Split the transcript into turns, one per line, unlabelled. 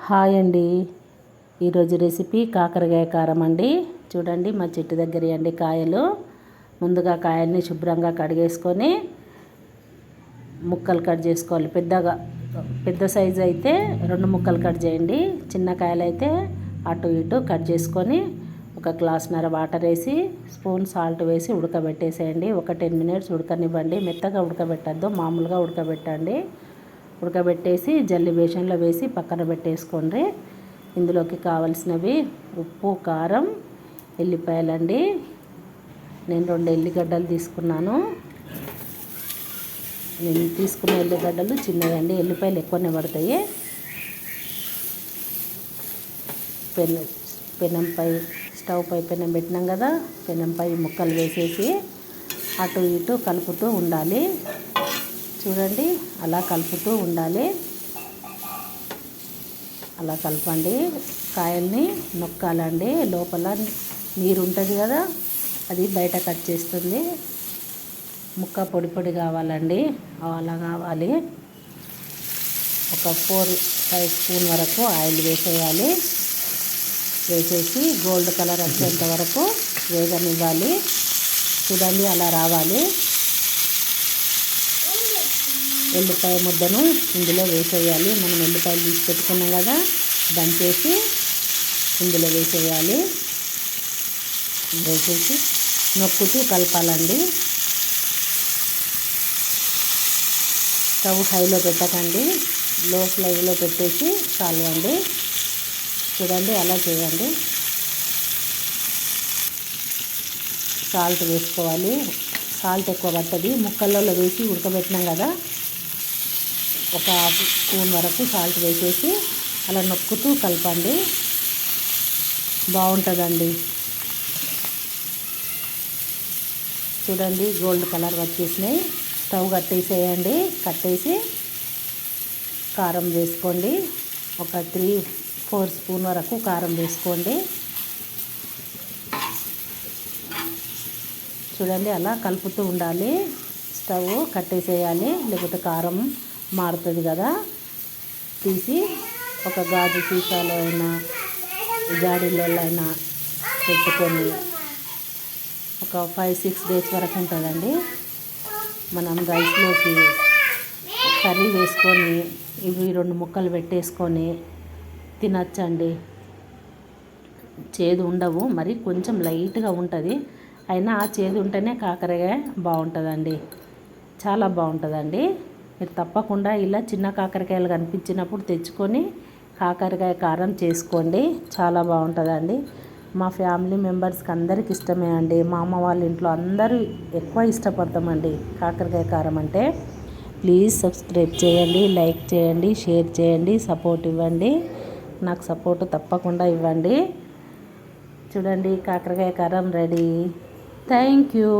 Hi అండి. ఈరోజు recipe కాకరకాయ కారం అండి. చూడండి మా చెట్టు దగ్గర అండి కాయలు. ముందుగా కాయల్ని శుభ్రంగా కడిగేసుకొని ముక్కలు కట్ చేసుకోవాలి. పెద్ద సైజు అయితే 2 ముక్కలు కట్ చేయండి. చిన్న కాయలు అయితే అటు ఇటు కట్ చేసుకొని ఒక గ్లాసున్నర వాటర్ వేసి స్పూన్ సాల్ట్ వేసి ఉడకబెట్టేసేయండి. ఒక 10 మినిట్స్ ఉడకనివ్వండి. మెత్తగా ఉడకబెట్టద్దు, మామూలుగా ఉడకబెట్టండి. ఉడకబెట్టేసి జల్లి బేషన్లో వేసి పక్కన పెట్టేసుకోండి. ఇందులోకి కావాల్సినవి ఉప్పు, కారం, ఎల్లిపాయలండి. నేను 2 ఎల్లిగడ్డలు తీసుకున్నాను. నేను తీసుకున్న ఎల్లిగడ్డలు చిన్నదండి, ఎల్లిపాయలు ఎక్కువనే పడతాయి. పెనంపై స్టవ్ పై పెనం పెట్టినాం కదా, పెనంపై ముక్కలు వేసేసి అటు ఇటు కలుపుతూ ఉండాలి. చూడండి, అలా కలుపుతూ ఉండాలి. అలా కలపండి. కాయల్ని నొక్కాలండి. లోపల నీరు ఉంటుంది కదా, అది బయట కట్ చేస్తుంది. ముక్క పొడి పొడి కావాలండి, అలా కావాలి. ఒక 4-5 స్పూన్ వరకు ఆయిల్ వేసేయాలి. వేసేసి గోల్డ్ కలర్ వచ్చేంత వరకు వేగనివ్వాలి. చూడండి, అలా రావాలి. ఎల్లిపాయ ముద్దను ఇందులో వేసేయాలి. మనం ఎల్లిపాయలు తీసి పెట్టుకున్నాం కదా, దంచేసి ఇందులో వేసేయాలి. వేసేసి నొక్కుతూ కలపాలండి. స్టవ్ హైలో పెట్టకండి, లో ఫ్లేమ్లో పెట్టేసి కలవండి. చూడండి, అలా చేయండి. సాల్ట్ వేసుకోవాలి. సాల్ట్ ఎక్కువ పట్టది. ముక్కలలో వేసి ఉడకబెట్టినాం కదా, ఒక 1/2 స్పూన్ వరకు సాల్ట్ వేసేసి అలా నొక్కుతూ కలపండి. బాగుంటుందండి. చూడండి, గోల్డ్ కలర్ వచ్చేసినాయి. స్టవ్ కట్టేసేయండి. కట్టేసి కారం వేసుకోండి. ఒక 3-4 స్పూన్ వరకు కారం వేసుకోండి. చూడండి, అలా కలుపుతూ ఉండాలి. స్టవ్ కట్టేసేయాలి, లేకపోతే కారం మారుతుంది కదా. తీసి ఒక గాజు సీసాలో అయినా జాడీలో అయినా పెట్టుకొని ఒక 5-6 డేస్ వరకు ఉంటుందండి. మనం రైస్లోకి కర్రీ వేసుకొని ఇవి 2 ముక్కలు పెట్టేసుకొని తినచ్చండి. చేదు ఉండవు, మరి కొంచెం లైట్గా ఉంటుంది. అయినా ఆ చేదు ఉంటేనే కాకరకాయ బాగుంటుందండి, చాలా బాగుంటుందండి. మీరు తప్పకుండా ఇలా చిన్న కాకరకాయలు కనిపించినప్పుడు తెచ్చుకొని కాకరకాయ కారం చేసుకోండి, చాలా బాగుంటుందండి. మా ఫ్యామిలీ మెంబర్స్కి అందరికి ఇష్టమే అండి. మా అమ్మ వాళ్ళ ఇంట్లో అందరూ ఎక్కువ ఇష్టపడతామండి కాకరకాయ కారం అంటే. ప్లీజ్ సబ్స్క్రైబ్ చేయండి, లైక్ చేయండి, షేర్ చేయండి, సపోర్ట్ ఇవ్వండి. నాకు సపోర్ట్ తప్పకుండా ఇవ్వండి. చూడండి, కాకరకాయ కారం రెడీ. Thank you.